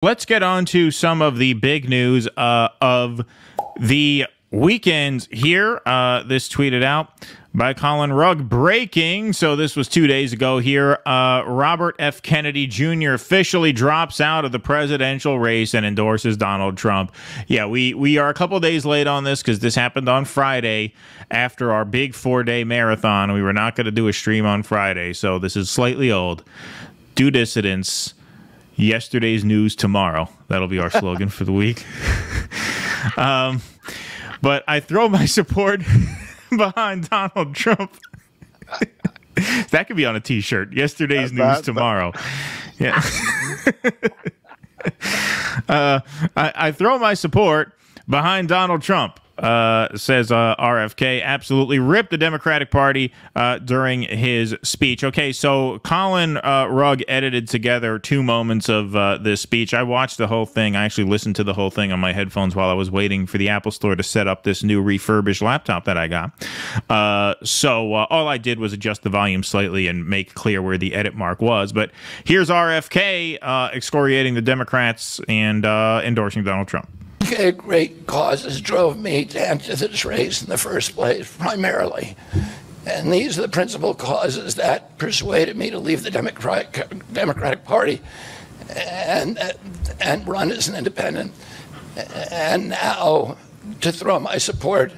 Let's get on to some of the big news of the weekend here. This tweeted out by Colin Rugg. Breaking. So this was 2 days ago here. Robert F. Kennedy Jr. officially drops out of the presidential race and endorses Donald Trump. Yeah, we are a couple days late on this because this happened on Friday after our big 4-day marathon. We were not going to do a stream on Friday, so this is slightly old. DueDissidence. Yesterday's news tomorrow. That'll be our slogan for the week. But I throw my support behind Donald Trump. That could be on a t-shirt. Yesterday's news tomorrow. Yeah. I throw my support behind Donald Trump. Says RFK, absolutely ripped the Democratic Party during his speech. Okay, so Colin Rugg edited together 2 moments of this speech. I watched the whole thing. I actually listened to the whole thing on my headphones while I was waiting for the Apple Store to set up this new refurbished laptop that I got. So all I did was adjust the volume slightly and make clear where the edit mark was. But here's RFK excoriating the Democrats and endorsing Donald Trump. Great causes drove me to enter this race in the first place, primarily. And these are the principal causes that persuaded me to leave the Democratic Party and run as an independent. And now to throw my support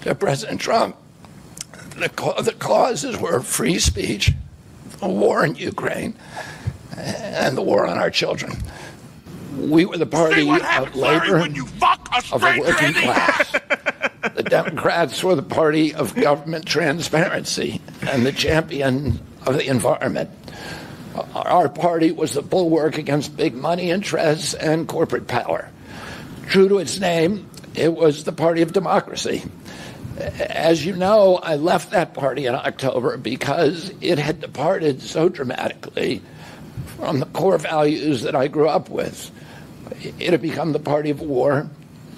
to President Trump. The causes were free speech, the war in Ukraine, and the war on our children. We were the party of labor, of the working class. The Democrats were the party of government transparency and the champion of the environment. Our party was the bulwark against big money interests and corporate power. True to its name, it was the party of democracy. As you know, I left that party in October because it had departed so dramatically from the core values that I grew up with. It had become the party of war,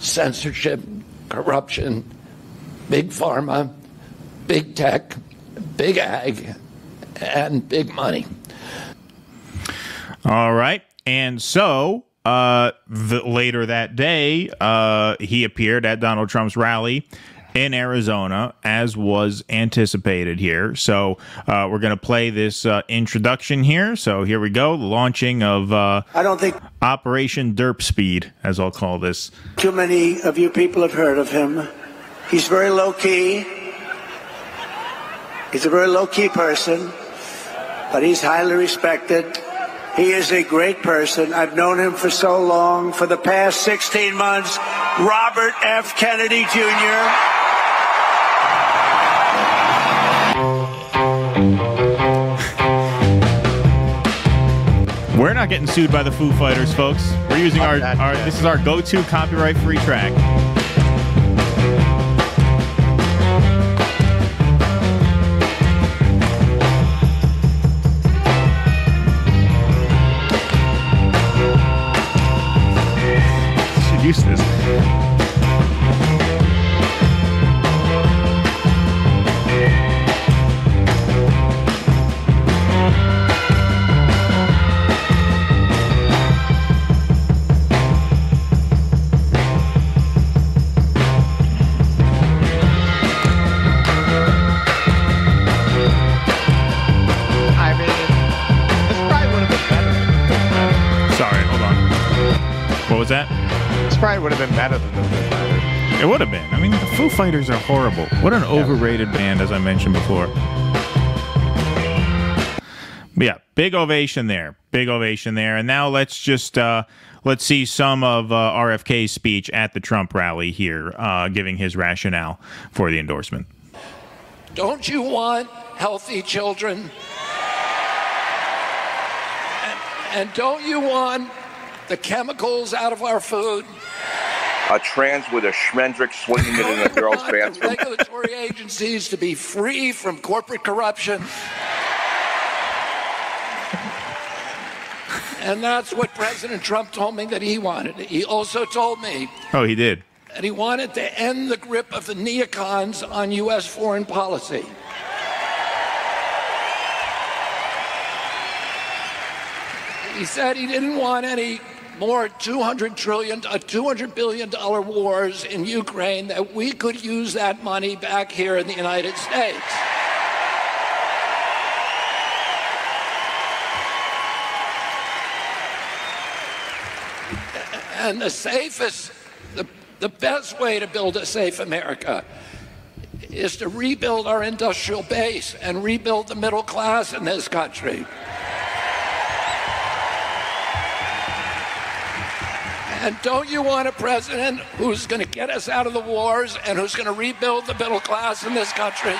censorship, corruption, big pharma, big tech, big ag, and big money. All right. And so later that day, he appeared at Donald Trump's rally in Arizona, as was anticipated here. So we're going to play this introduction here. So here we go, the launching of I don't think Operation Derp Speed, as I'll call this. Too many of you people have heard of him. He's very low-key. He's a very low-key person, but he's highly respected. He is a great person. I've known him for so long. For the past 16 months, Robert F. Kennedy Jr. We're not getting sued by the Foo Fighters, folks. We're using our this is our go-to copyright-free track. Should use this. What was that? This probably would have been better than the Foo Fighters. It would have been. I mean, the Foo Fighters are horrible. What an overrated band, as I mentioned before. But yeah, big ovation there. Big ovation there. And now let's just let's see some of RFK's speech at the Trump rally here, giving his rationale for the endorsement. Don't you want healthy children? And don't you want the chemicals out of our food? A trans with a Schmendrick swinging it in a girl's bathroom. Regulatory agencies to be free from corporate corruption. And that's what President Trump told me that he wanted. He also told me. Oh, he did. That he wanted to end the grip of the neocons on U.S. foreign policy. He said he didn't want any more $200 billion wars in Ukraine that we could use that money back here in the United States. And the best way to build a safe America is to rebuild our industrial base and rebuild the middle class in this country. And don't you want a president who's going to get us out of the wars and who's going to rebuild the middle class in this country?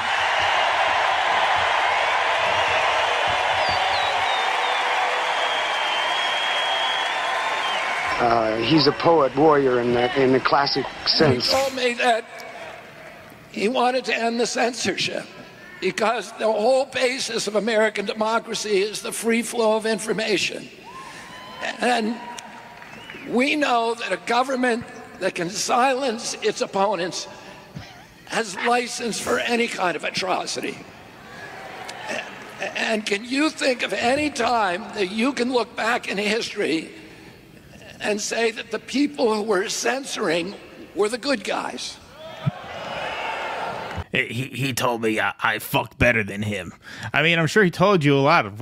He's a poet warrior in the classic sense. He told me that he wanted to end the censorship because the whole basis of American democracy is the free flow of information. And we know that a government that can silence its opponents has license for any kind of atrocity. And can you think of any time that you can look back in history and say that the people who were censoring were the good guys? He told me I fucked better than him. I mean, I'm sure he told you a lot of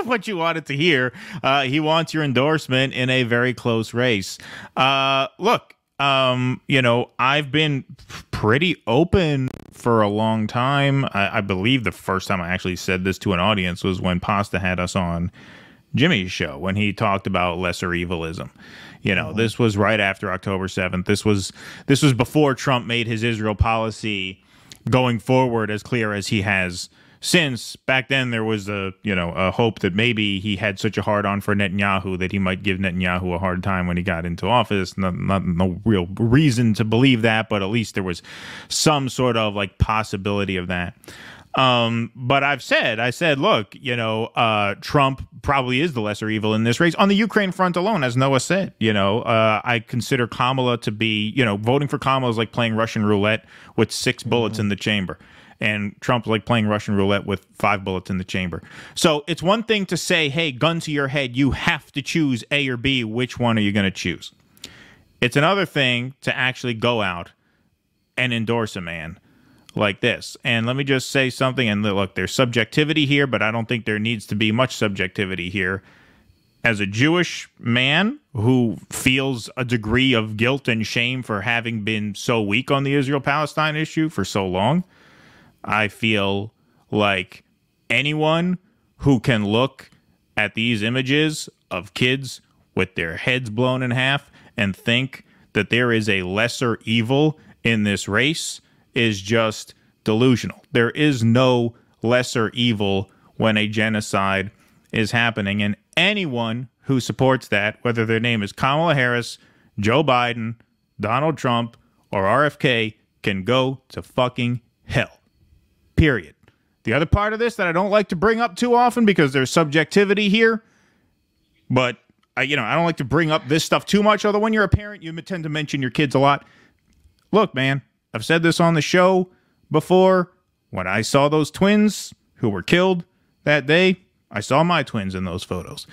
what you wanted to hear. He wants your endorsement in a very close race. Look, you know, I've been pretty open for a long time. I believe the first time I actually said this to an audience was when Pasta had us on Jimmy's show, when he talked about lesser evilism. You know, this was right after October 7th. This was before Trump made his Israel policy going forward as clear as he has since. Back then there was a hope that maybe he had such a hard on for Netanyahu that he might give Netanyahu a hard time when he got into office. No real reason to believe that, but at least there was some sort of like possibility of that. But I said, look, you know, Trump probably is the lesser evil in this race on the Ukraine front alone, as Noah said. You know, I consider Kamala to be, you know, voting for Kamala is like playing Russian roulette with 6 bullets in the chamber. And Trump's like playing Russian roulette with 5 bullets in the chamber. So it's one thing to say, hey, gun to your head, you have to choose A or B. Which one are you going to choose? It's another thing to actually go out and endorse a man like this. And let me just say something, and look, there's subjectivity here, but I don't think there needs to be much subjectivity here. As a Jewish man who feels a degree of guilt and shame for having been so weak on the Israel-Palestine issue for so long, I feel like anyone who can look at these images of kids with their heads blown in half and think that there is a lesser evil in this race is just delusional. There is no lesser evil when a genocide is happening, and anyone who supports that, whether their name is Kamala Harris, Joe Biden, Donald Trump, or RFK, can go to fucking hell. Period. The other part of this that I don't like to bring up too often because there's subjectivity here, but I don't like to bring up this stuff too much, although when you're a parent, you tend to mention your kids a lot. Look, man, I've said this on the show before. When I saw those twins who were killed that day, I saw my twins in those photos.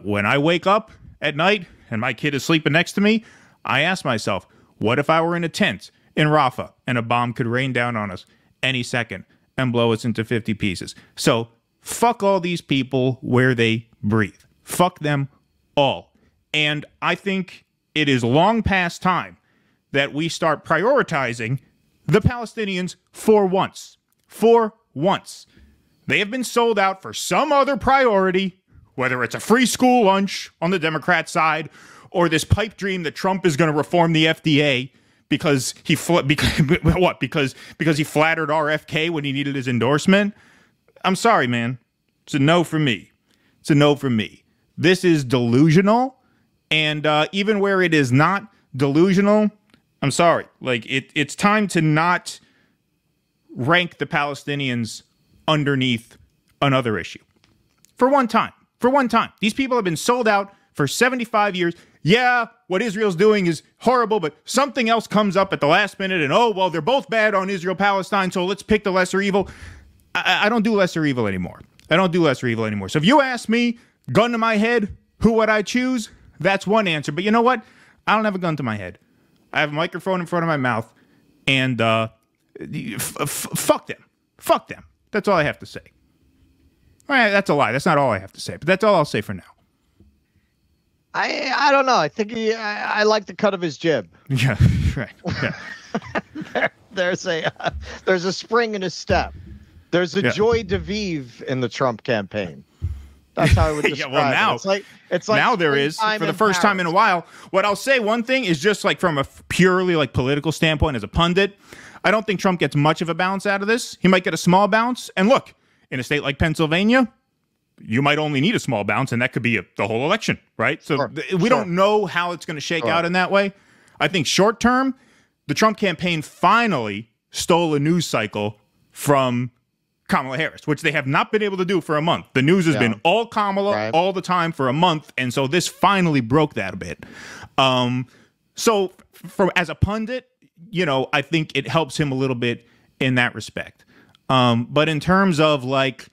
When I wake up at night and my kid is sleeping next to me, I ask myself, what if I were in a tent in Rafah and a bomb could rain down on us any second and blow us into 50 pieces? So fuck all these people where they breathe. Fuck them all. And I think it is long past time that we start prioritizing the Palestinians for once. For once. They have been sold out for some other priority, whether it's a free school lunch on the Democrat side or this pipe dream that Trump is going to reform the FDA because he flattered RFK when he needed his endorsement. I'm sorry, man. It's a no for me. It's a no for me. This is delusional, and even where it is not delusional, I'm sorry. Like, it's time to not rank the Palestinians underneath another issue. For one time. For one time. These people have been sold out for 75 years. Yeah, what Israel's doing is horrible, but something else comes up at the last minute, and oh, well, they're both bad on Israel-Palestine, so let's pick the lesser evil. I don't do lesser evil anymore. I don't do lesser evil anymore. So if you ask me, gun to my head, who would I choose? That's one answer. But you know what? I don't have a gun to my head. I have a microphone in front of my mouth, and fuck them. Fuck them. That's all I have to say. All right, that's a lie. That's not all I have to say, but that's all I'll say for now. I don't know. I think I like the cut of his jib. Yeah, right. Yeah. There's a spring in his step. There's a joie de vivre in the Trump campaign. That's how I would describe now, it. It's like now there is, for the first time in a while. What I'll say, one thing is just like from a purely like political standpoint as a pundit, I don't think Trump gets much of a bounce out of this. He might get a small bounce. And look, in a state like Pennsylvania, you might only need a small bounce, and that could be the whole election, right? So we don't know how it's going to shake out in that way. I think short term, the Trump campaign finally stole a news cycle from Kamala Harris, which they have not been able to do for a month. The news has been all Kamala all the time for a month, and so this finally broke that a bit. So as a pundit, you know, I think it helps him a little bit in that respect. But in terms of like,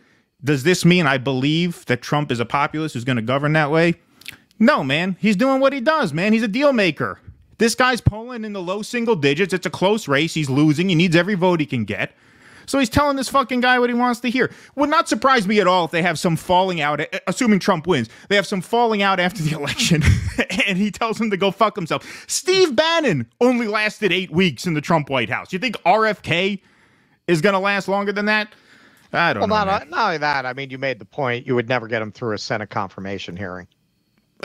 does this mean I believe that Trump is a populist who's going to govern that way? No, man. He's doing what he does, man. He's a deal maker. This guy's polling in the low single digits. It's a close race. He's losing. He needs every vote he can get. So he's telling this fucking guy what he wants to hear. Would not surprise me at all if they have some falling out, assuming Trump wins. They have some falling out after the election, and he tells him to go fuck himself. Steve Bannon only lasted 8 weeks in the Trump White House. You think RFK is going to last longer than that? I don't know. Not only that, I mean, you made the point. You would never get him through a Senate confirmation hearing.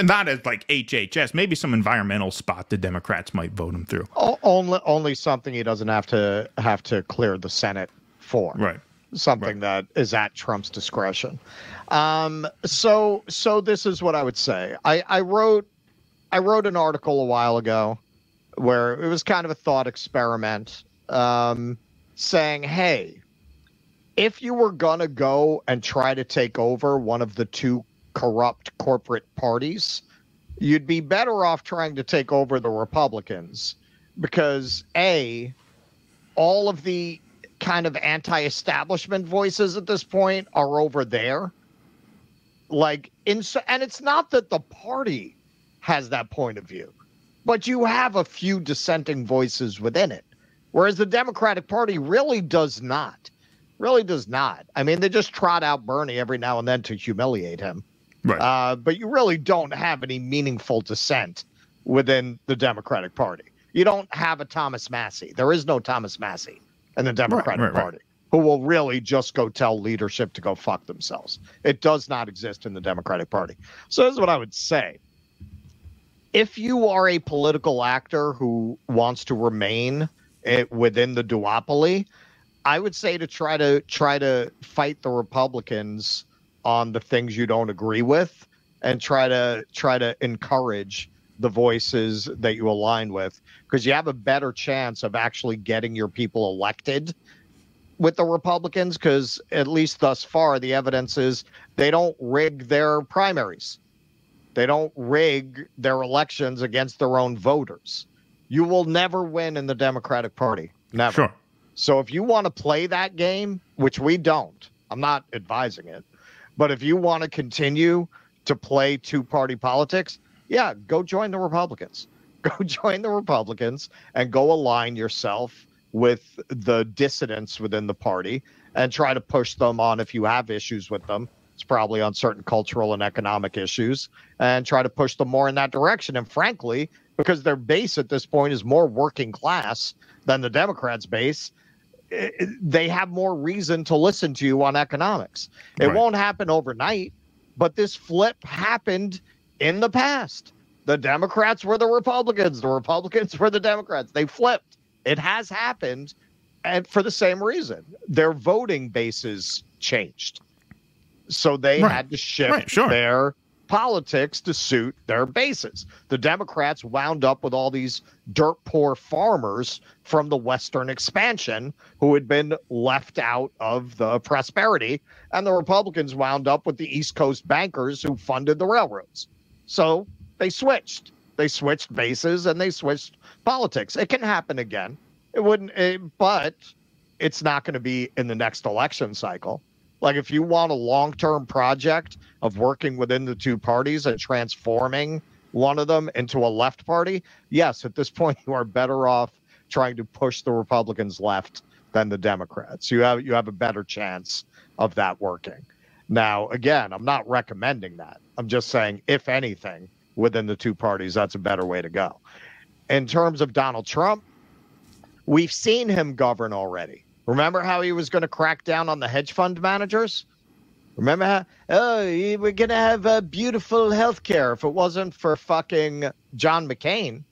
Not as like HHS. Maybe some environmental spot the Democrats might vote him through. Only something he doesn't have to clear the Senate for. Right. Something that is at Trump's discretion. So this is what I would say. I wrote an article a while ago where it was kind of a thought experiment, saying, hey, if you were going to go and try to take over one of the two corrupt corporate parties, you'd be better off trying to take over the Republicans because, A, all of the kind of anti-establishment voices at this point are over there. And it's not that the party has that point of view, but you have a few dissenting voices within it, whereas the Democratic Party really does not. I mean, they just trot out Bernie every now and then to humiliate him. Right. But you really don't have any meaningful dissent within the Democratic Party. You don't have a Thomas Massey. There is no Thomas Massey in the Democratic Party who will really just go tell leadership to go fuck themselves. It does not exist in the Democratic Party. So this is what I would say. If you are a political actor who wants to remain within the duopoly, I would say to try to fight the Republicans on the things you don't agree with, and try to encourage the voices that you align with, because you have a better chance of actually getting your people elected with the Republicans, because at least thus far the evidence is they don't rig their primaries. They don't rig their elections against their own voters. You will never win in the Democratic Party. Never. Sure. So if you want to play that game, which we don't, I'm not advising it, but if you want to continue to play two-party politics, yeah, go join the Republicans. Go join the Republicans and go align yourself with the dissidents within the party and try to push them on, if you have issues with them, it's probably on certain cultural and economic issues, and try to push them more in that direction. And frankly, because their base at this point is more working class than the Democrats' base, they have more reason to listen to you on economics. It won't happen overnight, but this flip happened in the past. The Democrats were the Republicans were the Democrats. They flipped. It has happened, and for the same reason. Their voting bases changed. So they had to shift their politics to suit their bases. The Democrats wound up with all these dirt poor farmers from the Western expansion who had been left out of the prosperity, and the Republicans wound up with the East Coast bankers who funded the railroads. So they switched bases and they switched politics. It can happen again. But it's not going to be in the next election cycle. Like, if you want a long-term project of working within the two parties and transforming one of them into a left party, yes, at this point you are better off trying to push the Republicans left than the Democrats. You have a better chance of that working. Now, again, I'm not recommending that. I'm just saying, if anything, within the two parties, that's a better way to go. In terms of Donald Trump, we've seen him govern already. Remember how he was going to crack down on the hedge fund managers? Remember how, we're going to have beautiful health care. If it wasn't for fucking John McCain,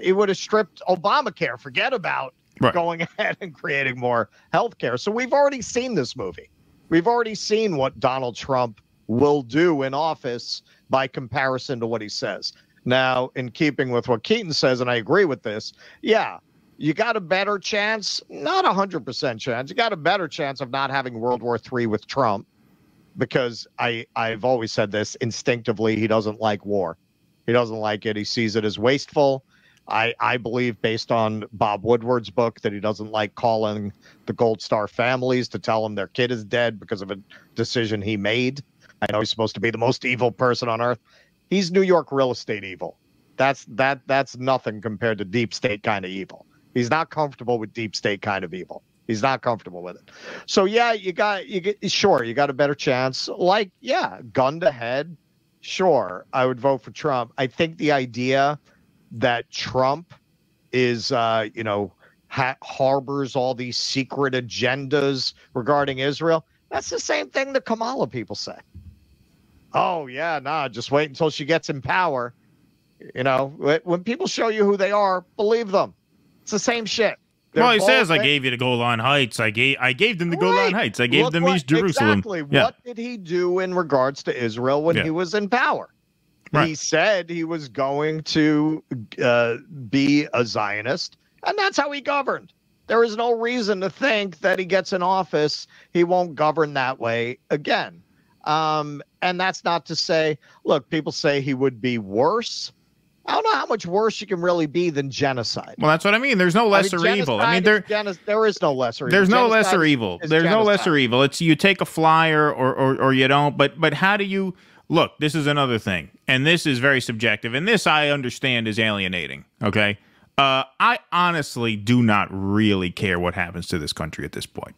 he would have stripped Obamacare. Forget about going ahead and creating more health care. So we've already seen this movie. We've already seen what Donald Trump will do in office by comparison to what he says. Now, in keeping with what Keaton says, and I agree with this, yeah, you got a better chance, not 100% chance, you got a better chance of not having World War III with Trump, because I've always said this instinctively, he doesn't like war. He doesn't like it. He sees it as wasteful. I believe, based on Bob Woodward's book, that he doesn't like calling the Gold Star families to tell them their kid is dead because of a decision he made. I know he's supposed to be the most evil person on earth. He's New York real estate evil. That's nothing compared to deep state kind of evil. He's not comfortable with deep state kind of evil. He's not comfortable with it. So yeah, you got a better chance. Like, yeah, gun to head. Sure, I would vote for Trump. I think the idea that Trump is, harbors all these secret agendas regarding Israel, that's the same thing the Kamala people say. Oh, yeah, nah, just wait until she gets in power. You know, when people show you who they are, believe them. It's the same shit. Well, he says, I gave you the Golan Heights. I gave them the Golan Heights. I gave them East Jerusalem. Exactly. Yeah. What did he do in regards to Israel when he was in power? Right. He said he was going to be a Zionist, and that's how he governed. There is no reason to think that he gets in office, he won't govern that way again. And that's not to say, look, people say he would be worse. I don't know how much worse you can really be than genocide. Well, that's what I mean. There's no lesser evil. I mean, there is no lesser evil. There's no lesser evil. There's no lesser evil. It's you take a flyer or you don't. But how do you look? This is another thing, and this is very subjective. And this I understand is alienating. Okay. I honestly do not really care what happens to this country at this point.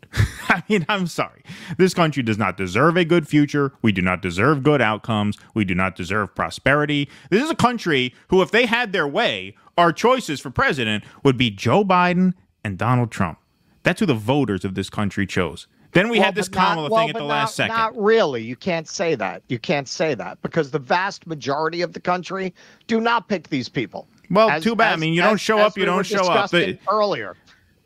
I mean, I'm sorry. This country does not deserve a good future. We do not deserve good outcomes. We do not deserve prosperity. This is a country who, if they had their way, our choices for president would be Joe Biden and Donald Trump. That's who the voters of this country chose. Then we had this Kamala thing at the last second. Not really. You can't say that. You can't say that because the vast majority of the country do not pick these people. Well, too bad. I mean, you don't show up. You don't show up. Earlier.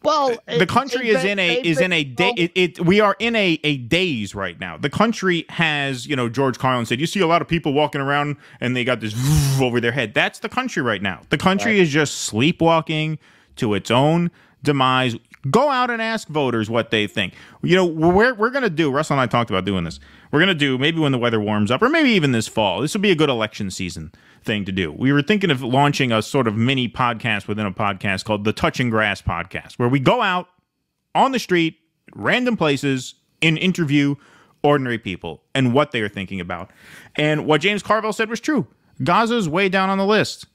Well, the country is in a we are in a daze right now. The country has, George Carlin said, you see a lot of people walking around and they got this over their head. That's the country right now. The country is just sleepwalking to its own demise. Go out and ask voters what they think. We're going to do, Russell and I talked about doing this. We're going to do, maybe when the weather warms up, or maybe even this fall. This will be a good election season thing to do. We were thinking of launching a sort of mini podcast within a podcast called the Touching Grass Podcast, where we go out on the street, random places, and interview ordinary people and what they are thinking about. And what James Carville said was true. Gaza's way down on the list.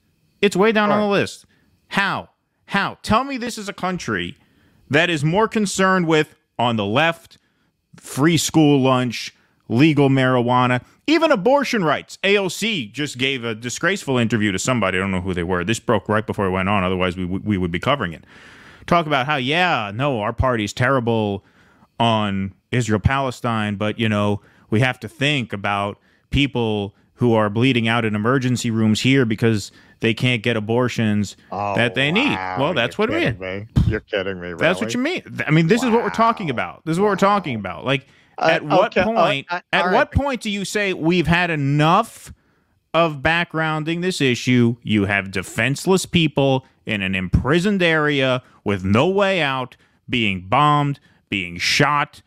It's way down on the list. How? Tell me this is a country that is more concerned with, on the left, free school lunch, legal marijuana, even abortion rights. AOC just gave a disgraceful interview to somebody. I don't know who they were. This broke right before it went on. Otherwise, we would be covering it. Talk about how, our party's terrible on Israel-Palestine, but, we have to think about people who are bleeding out in emergency rooms here because they can't get abortions that they need. Well, that's what it means. You're kidding me, really? That's what you mean. I mean, this is what we're talking about. This is what we're talking about. Like, at what point do you say we've had enough of backgrounding this issue? You have defenseless people in an imprisoned area with no way out, being bombed, being shot,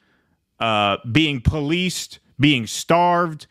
being policed, being starved.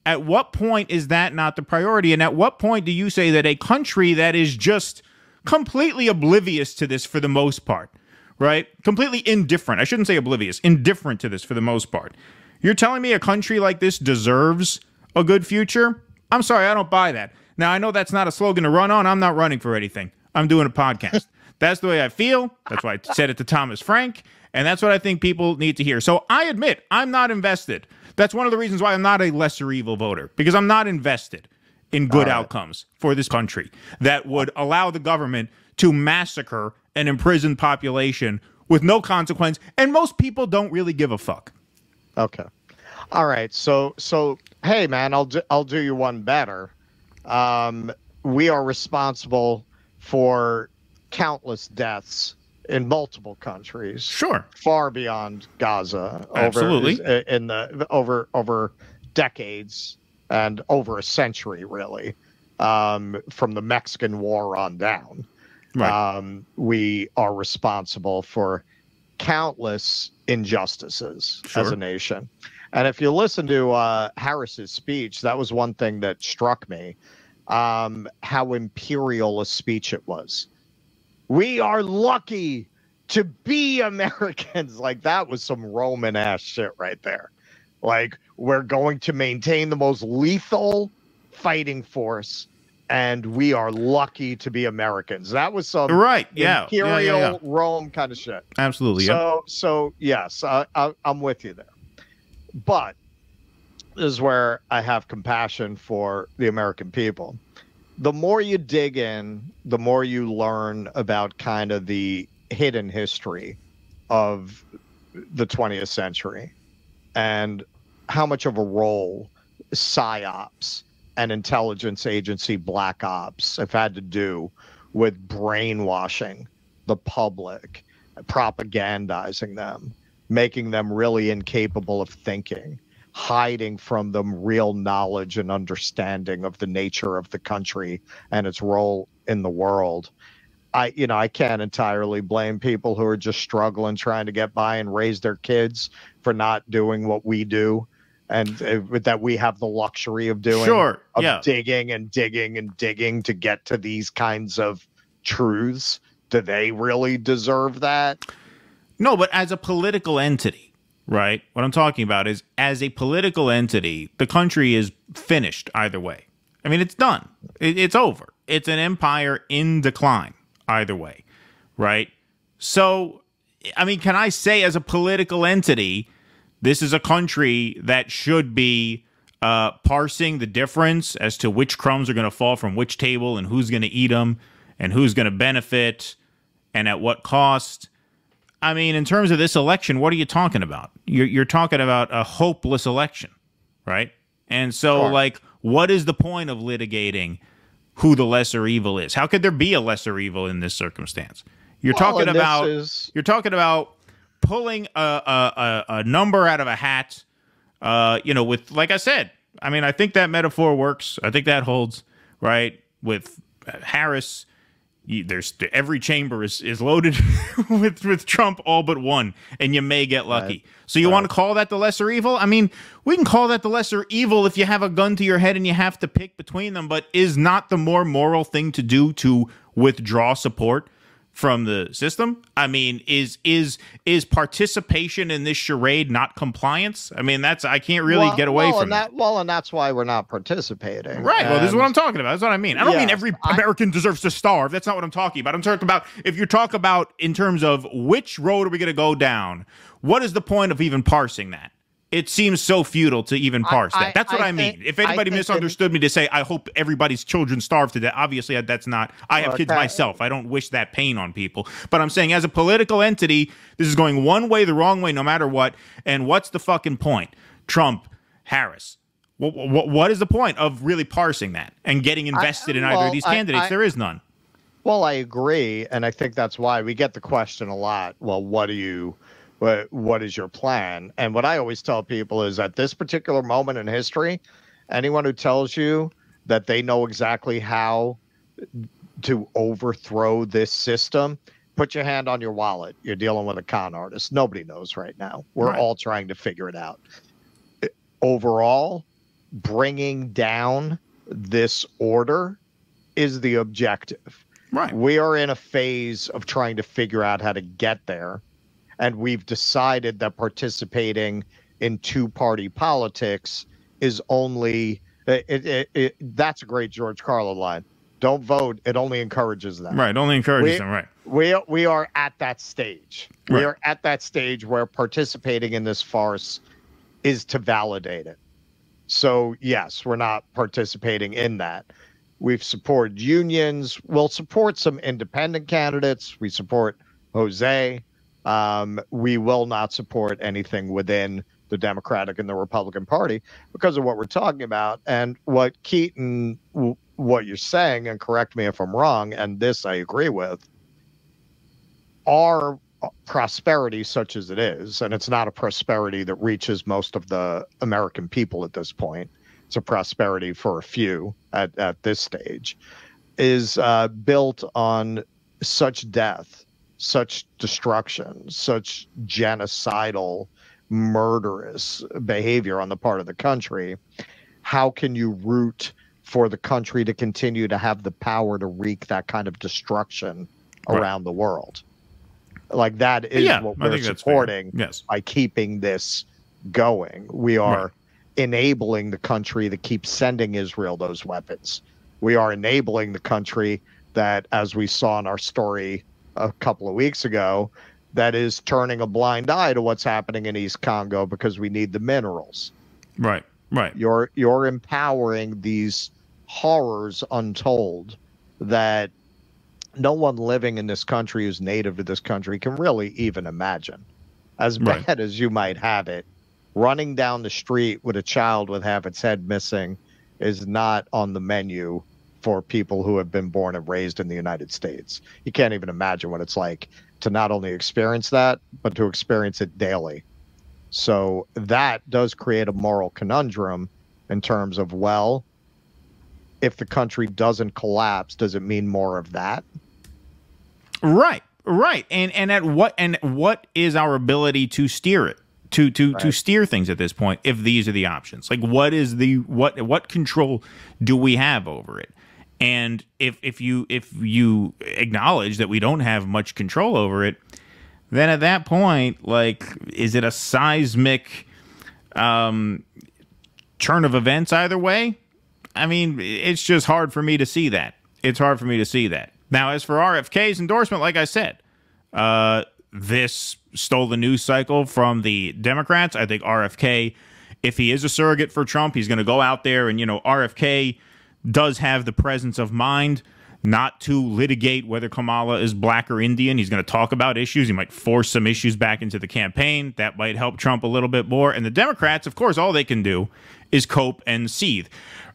At what point is that not the priority? And at what point do you say that a country that is just completely oblivious to this for the most part, right? Completely indifferent. I shouldn't say oblivious. Indifferent to this for the most part. You're telling me a country like this deserves a good future? I'm sorry, I don't buy that. Now, I know that's not a slogan to run on. I'm not running for anything. I'm doing a podcast. That's the way I feel. That's why I said it to Thomas Frank. And that's what I think people need to hear. So I admit I'm not invested. That's one of the reasons why I'm not a lesser evil voter, because I'm not invested in good outcomes for this country that would allow the government to massacre an imprisoned population with no consequence. And most people don't really give a fuck. Okay. All right. So hey, man, I'll do you one better. We are responsible for countless deaths in multiple countries. Sure. Far beyond Gaza. Absolutely. Over decades and over a century, really, from the Mexican War on down. Right. We are responsible for countless injustices as a nation. And if you listen to Harris's speech, that was one thing that struck me, how imperial a speech it was. We are lucky to be Americans. Like, that was some Roman ass shit right there. Like, we're going to maintain the most lethal fighting force, and we are lucky to be Americans. That was some Imperial Rome kind of shit. Absolutely. So yes, I'm with you there. But this is where I have compassion for the American people. The more you dig in, the more you learn about kind of the hidden history of the 20th century and how much of a role PSYOPs and intelligence agency black ops have had to do with brainwashing the public, propagandizing them, making them really incapable of thinking, hiding from them real knowledge and understanding of the nature of the country and its role in the world. I can't entirely blame people who are just struggling, trying to get by and raise their kids for not doing what we do, and that we have the luxury of doing. Digging and digging and digging to get to these kinds of truths. Do they really deserve that? No, but as a political entity, right? What I'm talking about is, as a political entity, the country is finished either way. I mean, it's done. It's over. It's an empire in decline either way, right? So, I mean, can I say as a political entity, this is a country that should be parsing the difference as to which crumbs are going to fall from which table and who's going to eat them and who's going to benefit and at what cost? I mean, in terms of this election, what are you talking about? You're talking about a hopeless election, right? And so, like, what is the point of litigating who the lesser evil is? How could there be a lesser evil in this circumstance? You're talking about pulling a number out of a hat, with, like I said, I mean, I think that metaphor works. I think that holds, right? With Harris, every chamber is loaded with Trump, all but one, and you may get lucky. Right. So you want to call that the lesser evil? I mean, we can call that the lesser evil if you have a gun to your head and you have to pick between them, but is not the more moral thing to do to withdraw support from the system? I mean, is participation in this charade not compliance? I mean, I can't really get away from that. Well, and that's why we're not participating. Right. Well, this is what I'm talking about. That's what I mean. I don't mean every American deserves to starve. That's not what I'm talking about. I'm talking about, if you talk about in terms of which road are we going to go down, what is the point of even parsing that? It seems so futile to even parse that. That's what I mean. If anybody misunderstood me to say, I hope everybody's children starve to death, obviously that's not. I have kids myself. I don't wish that pain on people. But I'm saying, as a political entity, this is going one way, the wrong way, no matter what. And what's the fucking point? Trump, Harris. What is the point of really parsing that and getting invested in either of these candidates? There is none. Well, I agree. And I think that's why we get the question a lot. Well, what is your plan? And what I always tell people is, at this particular moment in history, anyone who tells you that they know exactly how to overthrow this system, put your hand on your wallet. You're dealing with a con artist. Nobody knows right now. We're all trying to figure it out. Overall, bringing down this order is the objective. Right. We are in a phase of trying to figure out how to get there. And we've decided that participating in two-party politics is only That's a great George Carlin line. Don't vote. It only encourages them. Right. Only encourages them. Right. We are at that stage. Right. We are at that stage where participating in this farce is to validate it. So, yes, we're not participating in that. We've supported unions. We'll support some independent candidates. We support Jose. We will not support anything within the Democratic and the Republican Party because of what we're talking about. And what Keaton, what you're saying, and correct me if I'm wrong, and this I agree with, our prosperity such as it is, and it's not a prosperity that reaches most of the American people at this point, it's a prosperity for a few at this stage, is built on such death, such destruction, such genocidal, murderous behavior on the part of the country. How can you root for the country to continue to have the power to wreak that kind of destruction around the world? Like, that is what we're supporting by keeping this going. We are enabling the country that keeps sending Israel those weapons. We are enabling the country that, as we saw in our story a couple of weeks ago, that is turning a blind eye to what's happening in East Congo because we need the minerals. Right. You're empowering these horrors untold that no one living in this country who's native to this country can really even imagine. As bad as you might have it, running down the street with a child with half its head missing is not on the menu for people who have been born and raised in the United States. You can't even imagine what it's like to not only experience that, but to experience it daily. So that does create a moral conundrum in terms of, well, if the country doesn't collapse, does it mean more of that? Right. And what is our ability to steer it? To steer things at this point, if these are the options? Like, what control do we have over it? And if you acknowledge that we don't have much control over it, then at that point, like, is it a seismic turn of events either way? I mean, it's just hard for me to see that. It's hard for me to see that. Now, as for RFK's endorsement, like I said, this stole the news cycle from the Democrats. I think RFK, if he is a surrogate for Trump, he's going to go out there and, RFK does have the presence of mind not to litigate whether Kamala is black or Indian. He's going to talk about issues. He might force some issues back into the campaign. That might help Trump a little bit more. And the Democrats, of course, all they can do is cope and seethe.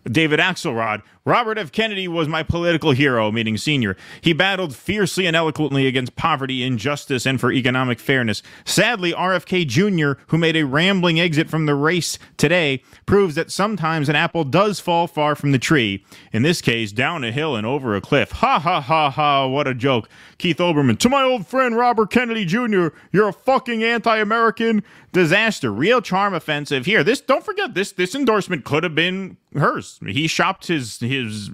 David Axelrod, Robert F. Kennedy was my political hero, meaning senior. He battled fiercely and eloquently against poverty, injustice, and for economic fairness. Sadly, RFK Jr., who made a rambling exit from the race today, proves that sometimes an apple does fall far from the tree. In this case, down a hill and over a cliff. Ha, ha, ha, ha, what a joke. Keith Olbermann, to my old friend Robert Kennedy Jr., you're a fucking anti-American disaster. Real charm offensive here. Don't forget, this endorsement could have been hers. He shopped his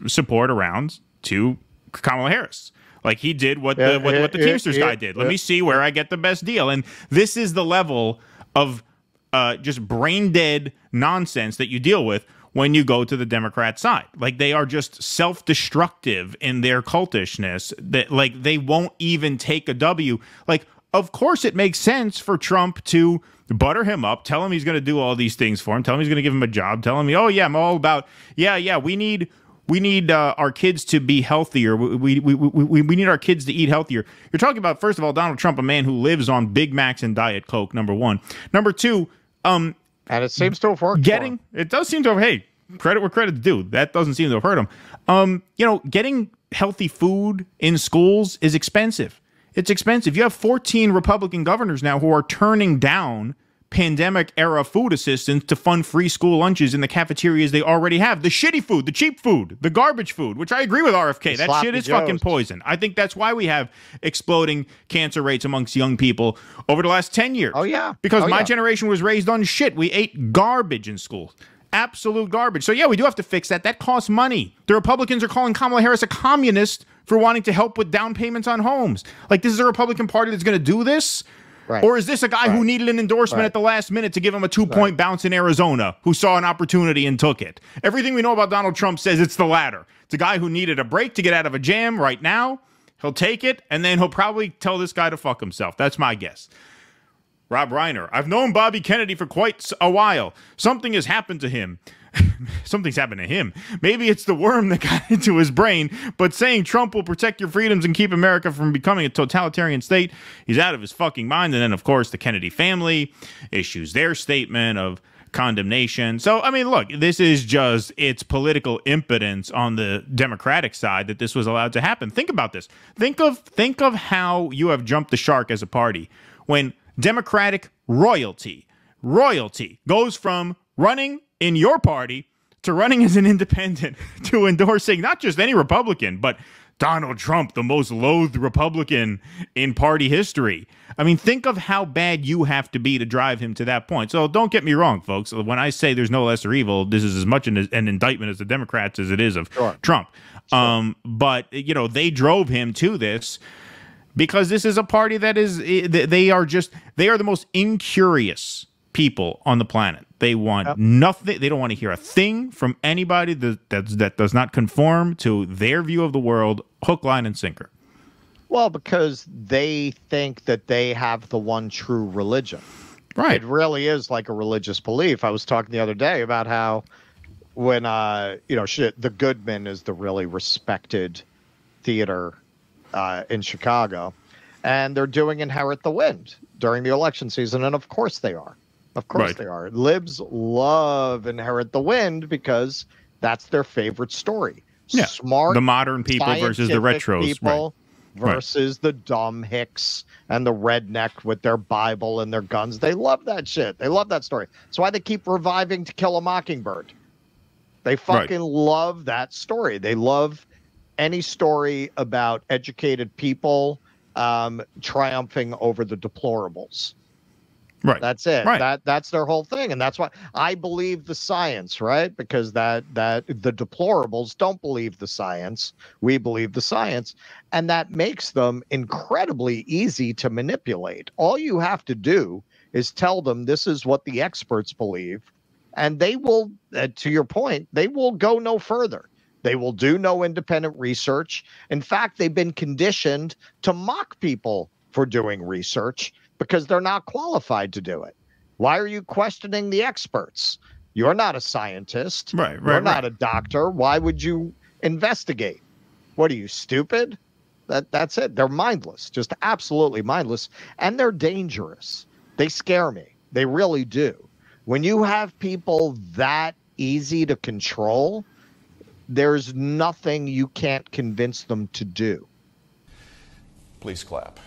support around to Kamala Harris. Like, he did what the Teamsters guy did. Let me see where I get the best deal. And this is the level of just brain dead nonsense that you deal with when you go to the Democrat side. Like, they are just self-destructive in their cultishness, that, like, they won't even take a W. Like, of course it makes sense for Trump to butter him up, tell him he's going to do all these things for him, tell him he's going to give him a job, tell him, oh yeah, I'm all about, we need our kids to be healthier. We need our kids to eat healthier. You're talking about, first of all, Donald Trump, a man who lives on Big Macs and Diet Coke, number one. Number two, and it seems to have worked. It does seem to have, hey, credit where credit's due. That doesn't seem to have hurt him. Getting healthy food in schools is expensive. It's expensive. You have 14 Republican governors now who are turning down pandemic-era food assistance to fund free school lunches in the cafeterias they already have. The shitty food, the cheap food, the garbage food, which I agree with RFK. That shit is fucking poison. I think that's why we have exploding cancer rates amongst young people over the last 10 years. Oh, yeah. Because my generation was raised on shit. We ate garbage in school. Absolute garbage. So, yeah, we do have to fix that. That costs money. The Republicans are calling Kamala Harris a communist for wanting to help with down payments on homes. Like, this is a Republican Party that's going to do this? Right. Or is this a guy who needed an endorsement at the last minute to give him a 2-point bounce in Arizona, who saw an opportunity and took it? Everything we know about Donald Trump says it's the latter. It's a guy who needed a break to get out of a jam right now. He'll take it, and then he'll probably tell this guy to fuck himself. That's my guess. Rob Reiner, I've known Bobby Kennedy for quite a while. Something has happened to him. Something's happened to him. Maybe it's the worm that got into his brain, but saying Trump will protect your freedoms and keep America from becoming a totalitarian state, he's out of his fucking mind. And then, of course, the Kennedy family issues their statement of condemnation. So, I mean, look, this is just, it's political impotence on the Democratic side that this was allowed to happen. Think about this. Think of how you have jumped the shark as a party when Democratic royalty goes from running in your party to running as an independent to endorsing not just any Republican, but Donald Trump, the most loathed Republican in party history. I mean, think of how bad you have to be to drive him to that point. So don't get me wrong, folks. When I say there's no lesser evil, this is as much an indictment as the Democrats as it is of Trump. But, you know, they drove him to this because this is a party that is, they are the most incurious people on the planet. They want nothing. They don't want to hear a thing from anybody that does not conform to their view of the world, hook, line, and sinker. Well, because they think that they have the one true religion. Right. It really is like a religious belief. I was talking the other day about how when, the Goodman is the really respected theater in Chicago, and they're doing Inherit the Wind during the election season, and of course they are. Of course they are. Libs love Inherit the Wind because that's their favorite story. Yeah. Smart, the modern people versus the retros. People versus the dumb hicks and the redneck with their Bible and their guns. They love that shit. They love that story. That's why they keep reviving To Kill a Mockingbird. They fucking love that story. They love any story about educated people triumphing over the deplorables. Right. That's it. Right. That's their whole thing. And that's why I believe the science, right? Because that the deplorables don't believe the science. We believe the science. And that makes them incredibly easy to manipulate. All you have to do is tell them this is what the experts believe. And they will, to your point, they will go no further. They will do no independent research. In fact, they've been conditioned to mock people for doing research because they're not qualified to do it. Why are you questioning the experts? You're not a scientist. You're not a doctor. Why would you investigate? What are you, stupid? That's it. They're mindless, just absolutely mindless. And they're dangerous. They scare me. They really do. When you have people that easy to control, there's nothing you can't convince them to do. Please clap.